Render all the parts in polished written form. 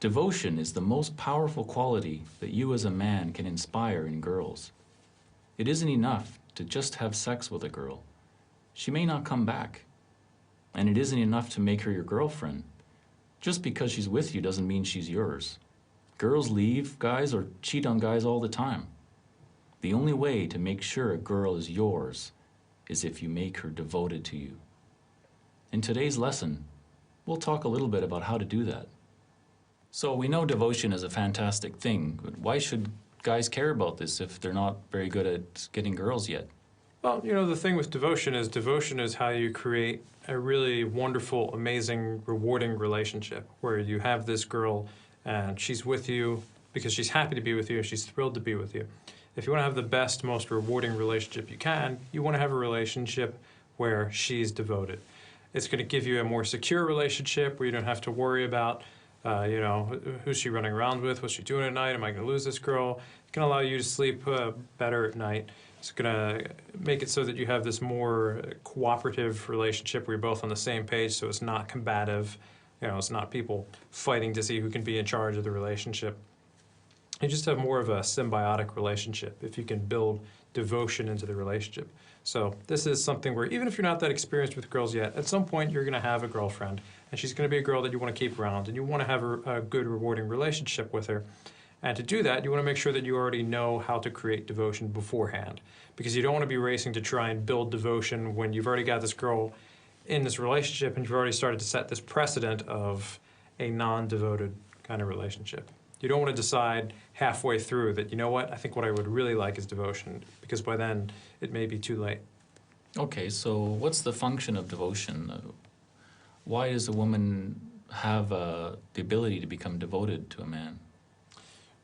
Devotion is the most powerful quality that you as a man can inspire in girls. It isn't enough to just have sex with a girl. She may not come back. And it isn't enough to make her your girlfriend. Just because she's with you doesn't mean she's yours. Girls leave guys or cheat on guys all the time. The only way to make sure a girl is yours is if you make her devoted to you. In today's lesson, we'll talk a little bit about how to do that. So we know devotion is a fantastic thing, but why should guys care about this if they're not very good at getting girls yet? Well, you know, the thing with devotion is how you create a really wonderful, amazing, rewarding relationship where you have this girl and she's with you because she's happy to be with you and she's thrilled to be with you. If you want to have the best, most rewarding relationship you can, you want to have a relationship where she's devoted. It's going to give you a more secure relationship where you don't have to worry about who's she running around with? What's she doing at night? Am I going to lose this girl? It's going to allow you to sleep better at night. It's going to make it so that you have this more cooperative relationship where you're both on the same page, so it's not combative. You know, it's not people fighting to see who can be in charge of the relationship. You just have more of a symbiotic relationship if you can build devotion into the relationship. So this is something where even if you're not that experienced with girls yet, at some point you're going to have a girlfriend, and she's going to be a girl that you want to keep around, and you want to have a good, rewarding relationship with her. And to do that, you want to make sure that you already know how to create devotion beforehand, because you don't want to be racing to try and build devotion when you've already got this girl in this relationship and you've already started to set this precedent of a non-devoted kind of relationship. You don't want to decide halfway through that, you know what, I think what I would really like is devotion, because by then it may be too late. Okay, so what's the function of devotion? Why does a woman have the ability to become devoted to a man?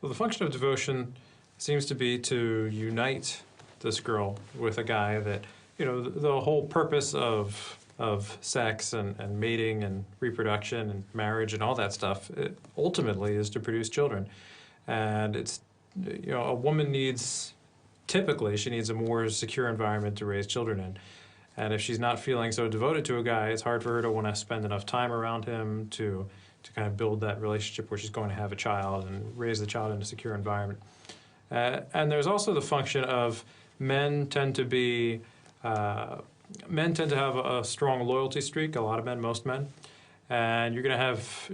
Well, the function of devotion seems to be to unite this girl with a guy that, you know, the whole purpose of sex and mating and reproduction and marriage and all that stuff, it ultimately is to produce children. And it's, you know, a woman needs, typically, she needs a more secure environment to raise children in. And if she's not feeling so devoted to a guy, it's hard for her to want to spend enough time around him to kind of build that relationship where she's going to have a child and raise the child in a secure environment. And there's also the function of men tend to have a strong loyalty streak, a lot of men, most men. And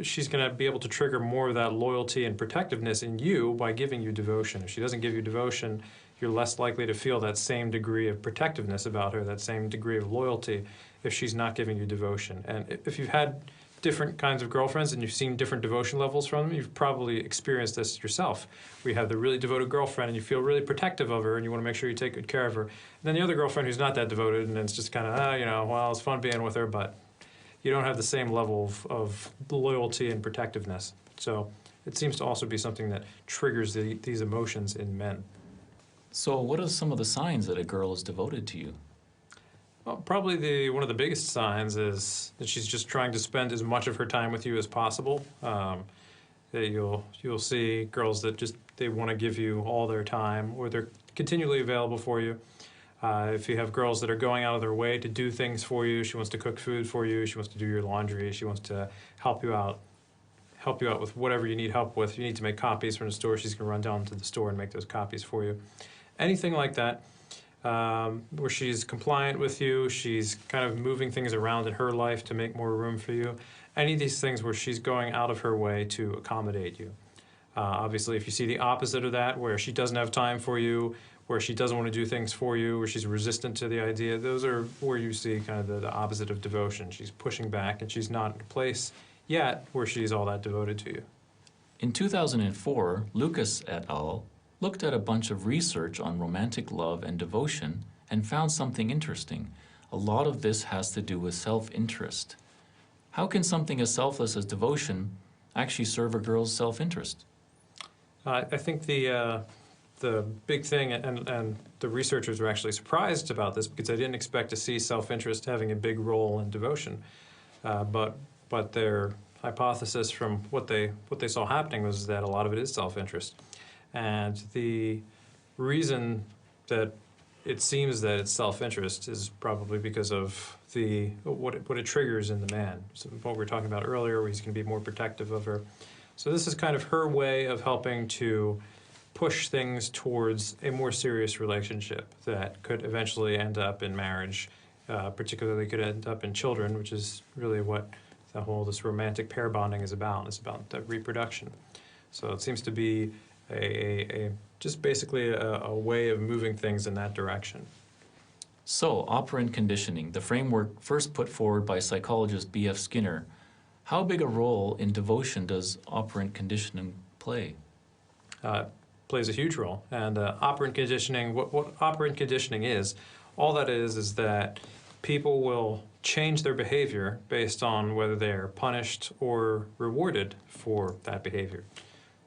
she's going to be able to trigger more of that loyalty and protectiveness in you by giving you devotion. If she doesn't give you devotion, you're less likely to feel that same degree of protectiveness about her, that same degree of loyalty if she's not giving you devotion. And if you've had different kinds of girlfriends and you've seen different devotion levels from them, you've probably experienced this yourself. Where you have the really devoted girlfriend and you feel really protective of her and you want to make sure you take good care of her. And then the other girlfriend who's not that devoted, and it's just kind of, well, it's fun being with her, but you don't have the same level of loyalty and protectiveness. So it seems to also be something that triggers these emotions in men. So what are some of the signs that a girl is devoted to you? Well, probably one of the biggest signs is that she's just trying to spend as much of her time with you as possible. That you'll see girls that they want to give you all their time, or they're continually available for you. If you have girls that are going out of their way to do things for you, she wants to cook food for you, she wants to do your laundry, she wants to help you out with whatever you need help with. If you need to make copies from the store, she's going to run down to the store and make those copies for you. Anything like that. Where she's compliant with you, she's kind of moving things around in her life to make more room for you. Any of these things where she's going out of her way to accommodate you. Obviously, if you see the opposite of that, where she doesn't have time for you, where she doesn't want to do things for you, where she's resistant to the idea, those are where you see kind of the opposite of devotion. She's pushing back and she's not in a place yet where she's all that devoted to you. In 2004, Lucas et al. Looked at a bunch of research on romantic love and devotion and found something interesting. A lot of this has to do with self-interest. How can something as selfless as devotion actually serve a girl's self-interest? I think the big thing, and the researchers were actually surprised about this because they didn't expect to see self-interest having a big role in devotion. But their hypothesis from what they saw happening was that a lot of it is self-interest. And the reason that it seems that it's self-interest is probably because of what it triggers in the man. So what we were talking about earlier, where he's going to be more protective of her. So this is kind of her way of helping to push things towards a more serious relationship that could eventually end up in marriage, particularly could end up in children, which is really what this romantic pair bonding is about. It's about the reproduction. So it seems to be just basically a way of moving things in that direction. So, operant conditioning, the framework first put forward by psychologist B.F. Skinner. How big a role in devotion does operant conditioning play? Plays a huge role. And operant conditioning, what operant conditioning is, all that is that people will change their behavior based on whether they're punished or rewarded for that behavior.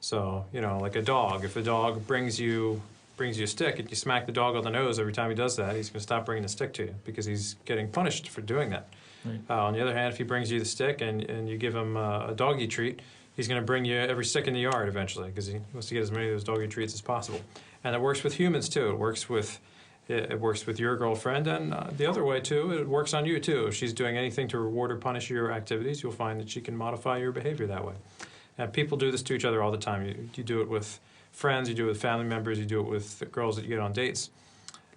So, you know, like a dog, if a dog brings you a stick and you smack the dog on the nose every time he does that, he's going to stop bringing the stick to you because he's getting punished for doing that. Right. On the other hand, if he brings you the stick and you give him a doggy treat, he's going to bring you every stick in the yard eventually because he wants to get as many of those doggy treats as possible. And it works with humans too. It works with your girlfriend, and the other way too, it works on you too. If she's doing anything to reward or punish your activities, you'll find that she can modify your behavior that way. And people do this to each other all the time. You do it with friends, you do it with family members, you do it with the girls that you get on dates.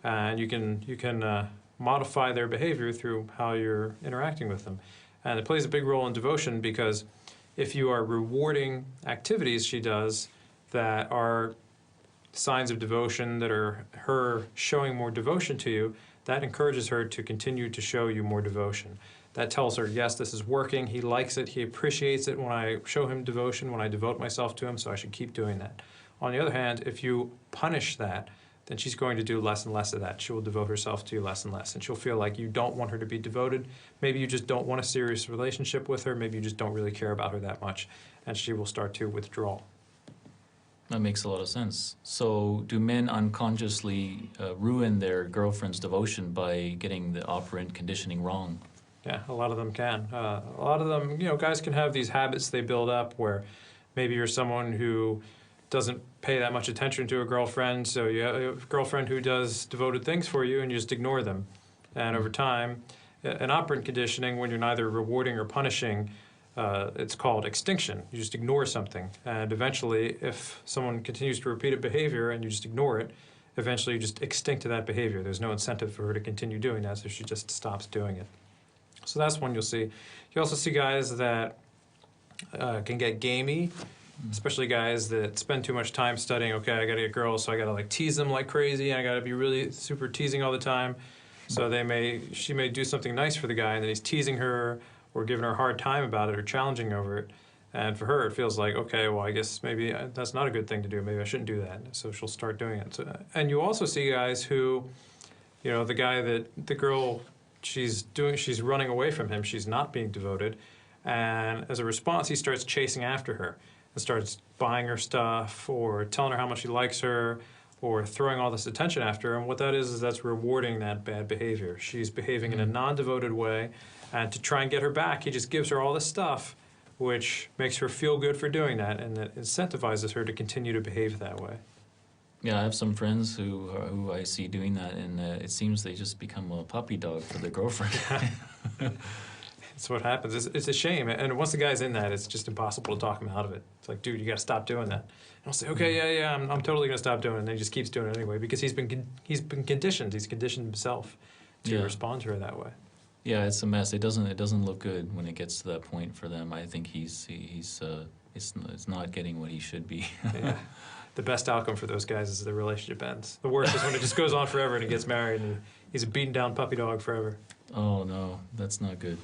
And you can modify their behavior through how you're interacting with them. And it plays a big role in devotion because if you are rewarding activities she does that are signs of devotion, that are her showing more devotion to you, that encourages her to continue to show you more devotion. That tells her, yes, this is working, he likes it, he appreciates it when I show him devotion, when I devote myself to him, so I should keep doing that. On the other hand, if you punish that, then she's going to do less and less of that. She will devote herself to you less and less, and she'll feel like you don't want her to be devoted. Maybe you just don't want a serious relationship with her, maybe you just don't really care about her that much, and she will start to withdraw. That makes a lot of sense. So, do men unconsciously ruin their girlfriend's devotion by getting the operant conditioning wrong? Yeah, a lot of them can. A lot of them, you know, guys can have these habits they build up where maybe you're someone who doesn't pay that much attention to a girlfriend, so you have a girlfriend who does devoted things for you and you just ignore them. And over time, in operant conditioning, when you're neither rewarding or punishing, it's called extinction. You just ignore something. And eventually, if someone continues to repeat a behavior and you just ignore it, eventually you just extinct to that behavior. There's no incentive for her to continue doing that, so she just stops doing it. So that's one you'll see. You also see guys that can get gamey, especially guys that spend too much time studying. Okay, I got to get girls, so I got to like tease them like crazy, and I got to be really super teasing all the time. So she may do something nice for the guy, and then he's teasing her or giving her a hard time about it or challenging over it. And for her, it feels like, okay, well, I guess maybe that's not a good thing to do. Maybe I shouldn't do that. So she'll start doing it. So, and you also see guys who, you know, the girl, she's running away from him. She's not being devoted. And as a response, he starts chasing after her and starts buying her stuff or telling her how much he likes her or throwing all this attention after her. And what that is that's rewarding that bad behavior. She's behaving in a non-devoted way. And to try and get her back, he just gives her all this stuff, which makes her feel good for doing that, and that incentivizes her to continue to behave that way. Yeah, I have some friends who I see doing that, and it seems they just become a puppy dog for their girlfriend. That's what happens. It's a shame. And once the guy's in that, it's just impossible to talk him out of it. It's like, dude, you got to stop doing that. And I'll say, okay, yeah, I'm totally going to stop doing it. And then he just keeps doing it anyway because he's been conditioned. He's conditioned himself to respond to her that way. Yeah, it's a mess. It doesn't look good when it gets to that point for them. I think it's not getting what he should be. Yeah. The best outcome for those guys is the relationship ends. The worst is when it just goes on forever and he gets married and he's a beaten down puppy dog forever. Oh no, that's not good.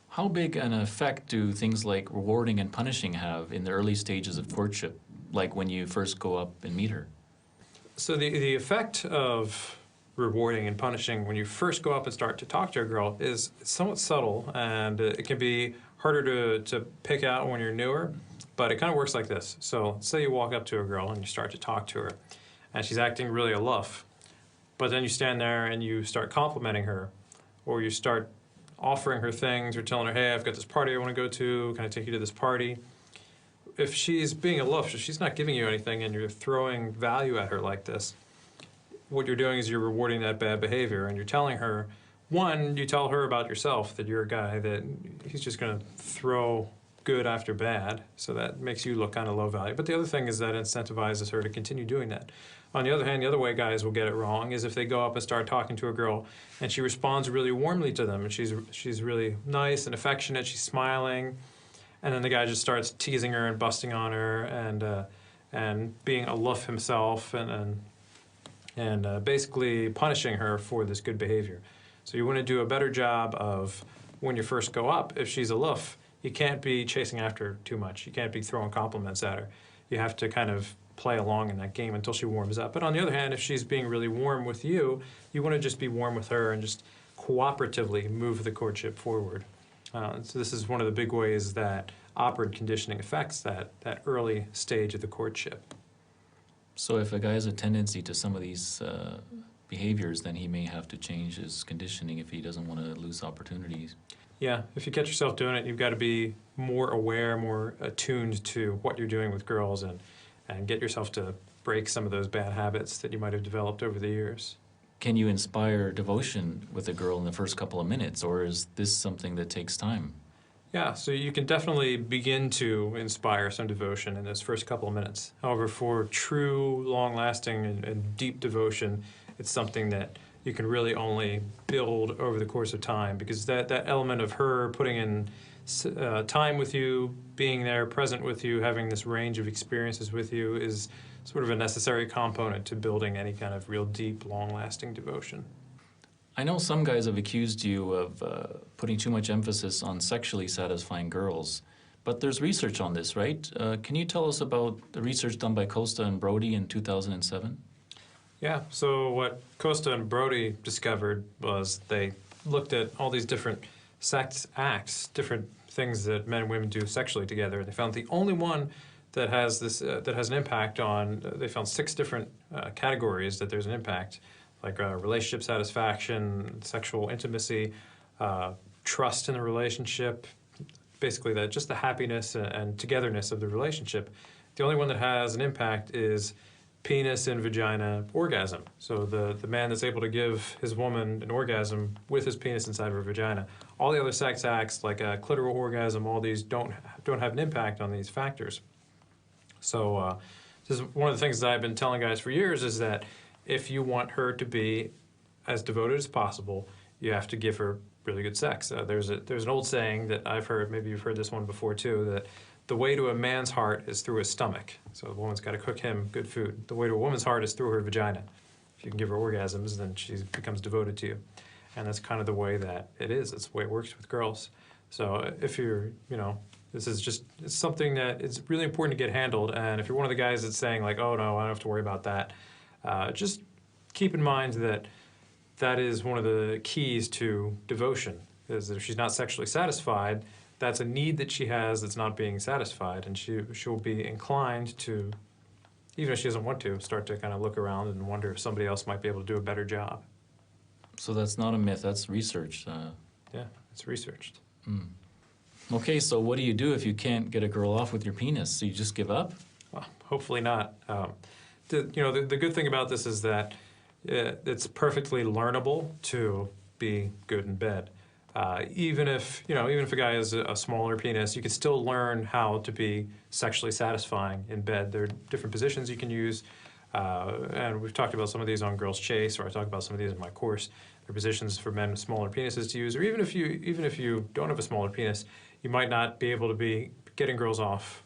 How big an effect do things like rewarding and punishing have in the early stages of courtship, like when you first go up and meet her? So the effect of rewarding and punishing when you first go up and start to talk to a girl is somewhat subtle, and it can be harder to pick out when you're newer, but it kind of works like this. So say you walk up to a girl and you start to talk to her, and she's acting really aloof, but then you stand there and you start complimenting her, or you start offering her things or telling her, hey, I've got this party I want to go to, can I take you to this party? If she's being aloof, if she's not giving you anything and you're throwing value at her like this, what you're doing is you're rewarding that bad behavior, and you're telling her, one, you tell her about yourself, that you're a guy that he's just going to throw good after bad, so that makes you look kind of low value. But the other thing is that incentivizes her to continue doing that. On the other hand, the other way guys will get it wrong is if they go up and start talking to a girl and she responds really warmly to them, and she's really nice and affectionate, she's smiling, and then the guy just starts teasing her and busting on her and being aloof himself and basically punishing her for this good behavior. So you want to do a better job of, when you first go up, if she's aloof, you can't be chasing after her too much. You can't be throwing compliments at her. You have to kind of play along in that game until she warms up. But on the other hand, if she's being really warm with you, you want to just be warm with her and just cooperatively move the courtship forward. So this is one of the big ways that operant conditioning affects that early stage of the courtship. So if a guy has a tendency to some of these behaviors, then he may have to change his conditioning if he doesn't want to lose opportunities. Yeah, if you catch yourself doing it, you've got to be more aware, more attuned to what you're doing with girls and get yourself to break some of those bad habits that you might have developed over the years. Can you inspire devotion with a girl in the first couple of minutes, or is this something that takes time? Yeah, so you can definitely begin to inspire some devotion in those first couple of minutes. However, for true, long-lasting, and deep devotion, it's something that you can really only build over the course of time, because that element of her putting in time with you, being there, present with you, having this range of experiences with you is sort of a necessary component to building any kind of real deep, long-lasting devotion. I know some guys have accused you of putting too much emphasis on sexually satisfying girls, but there's research on this, right? Can you tell us about the research done by Costa and Brody in 2007? Yeah, so what Costa and Brody discovered was they looked at all these different sex acts, different things that men and women do sexually together, and they found the only one that has this that has an impact on. They found 6 different categories that there's an impact, like relationship satisfaction, sexual intimacy, trust in the relationship, basically that just the happiness and togetherness of the relationship. The only one that has an impact is penis and vagina orgasm. So the man that's able to give his woman an orgasm with his penis inside of her vagina. All the other sex acts, like a clitoral orgasm, all these don't have an impact on these factors. So this is one of the things that I've been telling guys for years, is that if you want her to be as devoted as possible, you have to give her really good sex. There's an old saying that I've heard, maybe you've heard this one before too, that the way to a man's heart is through his stomach. So the woman's got to cook him good food. The way to a woman's heart is through her vagina. If you can give her orgasms, then she becomes devoted to you. And that's kind of the way that it is. It's the way it works with girls. So if you're, this is just, it's something that is really important to get handled. And if you're one of the guys that's saying like, oh no, I don't have to worry about that, just keep in mind that that is one of the keys to devotion, is that if she's not sexually satisfied, that's a need that she has that's not being satisfied, and she'll be inclined to, even if she doesn't want to, start to kind of look around and wonder if somebody else might be able to do a better job. So that's not a myth, that's research. Yeah, it's researched. Okay, so what do you do if you can't get a girl off with your penis? So you just give up? Well, hopefully not. The good thing about this is that it's perfectly learnable to be good in bed. Even if a guy has a smaller penis, you can still learn how to be sexually satisfying in bed. There are different positions you can use, and we've talked about some of these on Girls Chase, or I talk about some of these in my course. There are positions for men with smaller penises to use, or even if you don't have a smaller penis, you might not be able to be getting girls off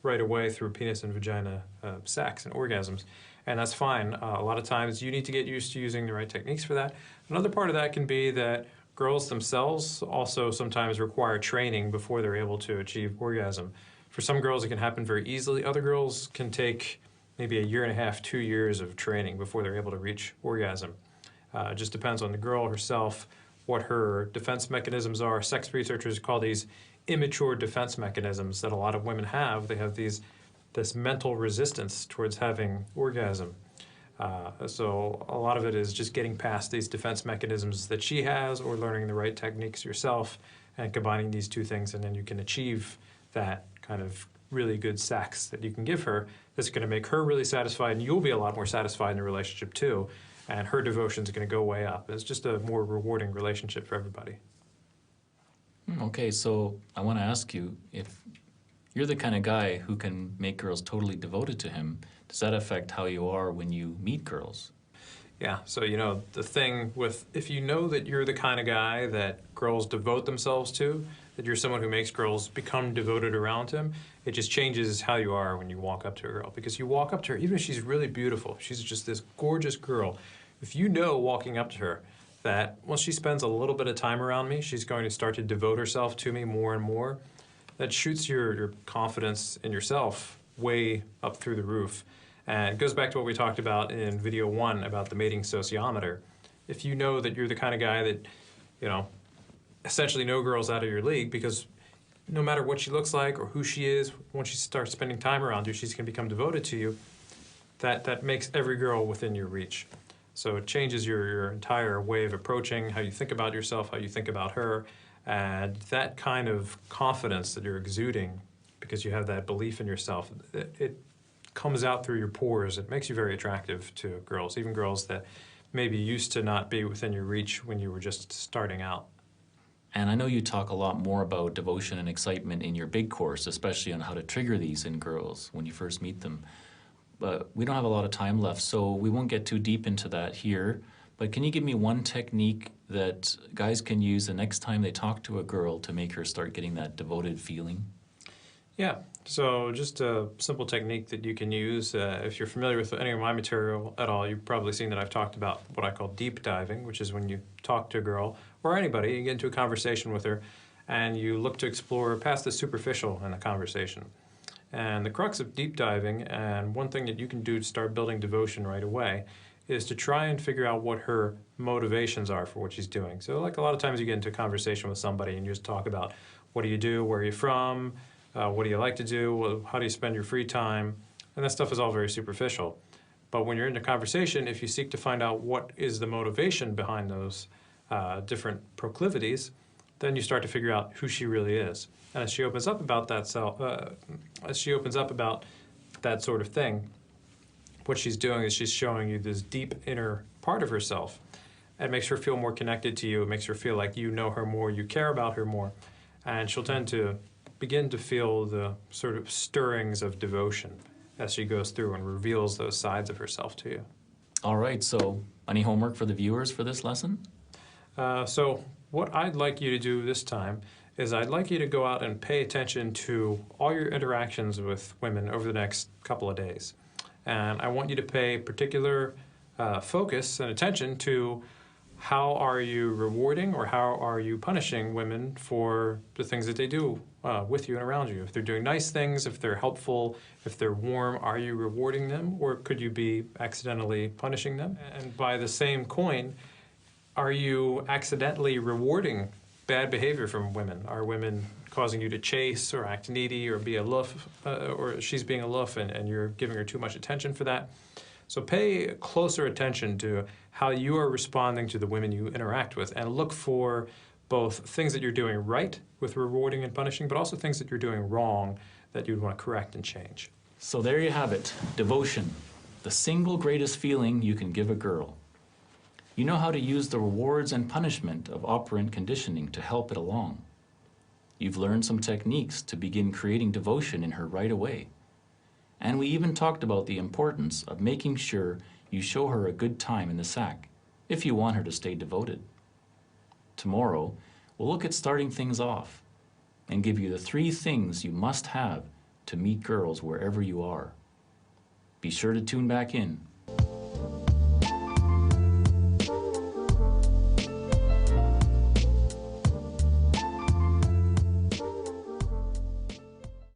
right away through penis and vagina sex and orgasms. And that's fine. A lot of times you need to get used to using the right techniques for that. Another part of that can be that girls themselves also sometimes require training before they're able to achieve orgasm. For some girls, it can happen very easily. Other girls can take maybe 1.5 years, 2 years of training before they're able to reach orgasm. It just depends on the girl herself, what her defense mechanisms are. Sex researchers call these immature defense mechanisms that a lot of women have. They have this mental resistance towards having orgasm. So a lot of it is just getting past these defense mechanisms that she has, or learning the right techniques yourself and combining these two things, and then you can achieve that kind of really good sex that you can give her that's going to make her really satisfied, and you'll be a lot more satisfied in the relationship too, and her devotion is going to go way up. It's just a more rewarding relationship for everybody. Okay, so I want to ask you, if you're the kind of guy who can make girls totally devoted to him, does that affect how you are when you meet girls? Yeah, so the thing with, if you know that you're the kind of guy that girls devote themselves to, that you're someone who makes girls become devoted around him, it just changes how you are when you walk up to a girl. Because you walk up to her, even if she's really beautiful, she's just this gorgeous girl, if you know walking up to her that once she spends a little bit of time around me, she's going to start to devote herself to me more and more, that shoots your confidence in yourself way up through the roof. And it goes back to what we talked about in video 1 about the mating sociometer. If you know that you're the kind of guy that, you know, essentially no girl's out of your league, because no matter what she looks like or who she is, once she starts spending time around you, she's going to become devoted to you. That makes every girl within your reach. So it changes your entire way of approaching how you think about yourself, how you think about her, and that kind of confidence that you're exuding because you have that belief in yourself, it comes out through your pores. It makes you very attractive to girls, even girls that maybe used to not be within your reach when you were just starting out. And I know you talk a lot more about devotion and excitement in your big course, especially on how to trigger these in girls when you first meet them. But we don't have a lot of time left, so we won't get too deep into that here. But can you give me one technique that guys can use the next time they talk to a girl to make her start getting that devoted feeling? Yeah, so just a simple technique that you can use. If you're familiar with any of my material at all, you've probably seen that I've talked about what I call deep diving, which is when you talk to a girl or anybody, you get into a conversation with her, and you look to explore past the superficial in the conversation. And the crux of deep diving, and one thing that you can do to start building devotion right away, is to try and figure out what her motivations are for what she's doing. So like a lot of times you get into a conversation with somebody and you just talk about what do you do, where are you from, what do you like to do, how do you spend your free time, and that stuff is all very superficial. But when you're in a conversation, if you seek to find out what is the motivation behind those different proclivities, then you start to figure out who she really is. And as she opens up about that sort of thing, what she's doing is she's showing you this deep inner part of herself. It makes her feel more connected to you. It makes her feel like you know her more, you care about her more. And she'll tend to begin to feel the sort of stirrings of devotion as she goes through and reveals those sides of herself to you. All right, so any homework for the viewers for this lesson? So what I'd like you to do this time is I'd like you to go out and pay attention to all your interactions with women over the next couple of days. And I want you to pay particular focus and attention to how are you rewarding or how are you punishing women for the things that they do with you and around you. If they're doing nice things, if they're helpful, if they're warm, are you rewarding them, or could you be accidentally punishing them? And by the same coin, are you accidentally rewarding bad behavior from women? Are women causing you to chase or act needy or be aloof, or she's being aloof and you're giving her too much attention for that? So pay closer attention to how you are responding to the women you interact with, and look for both things that you're doing right with rewarding and punishing, but also things that you're doing wrong that you'd want to correct and change. So there you have it, devotion, the single greatest feeling you can give a girl. You know how to use the rewards and punishment of operant conditioning to help it along. You've learned some techniques to begin creating devotion in her right away. And we even talked about the importance of making sure you show her a good time in the sack if you want her to stay devoted. Tomorrow, we'll look at starting things off and give you the 3 things you must have to meet girls wherever you are. Be sure to tune back in.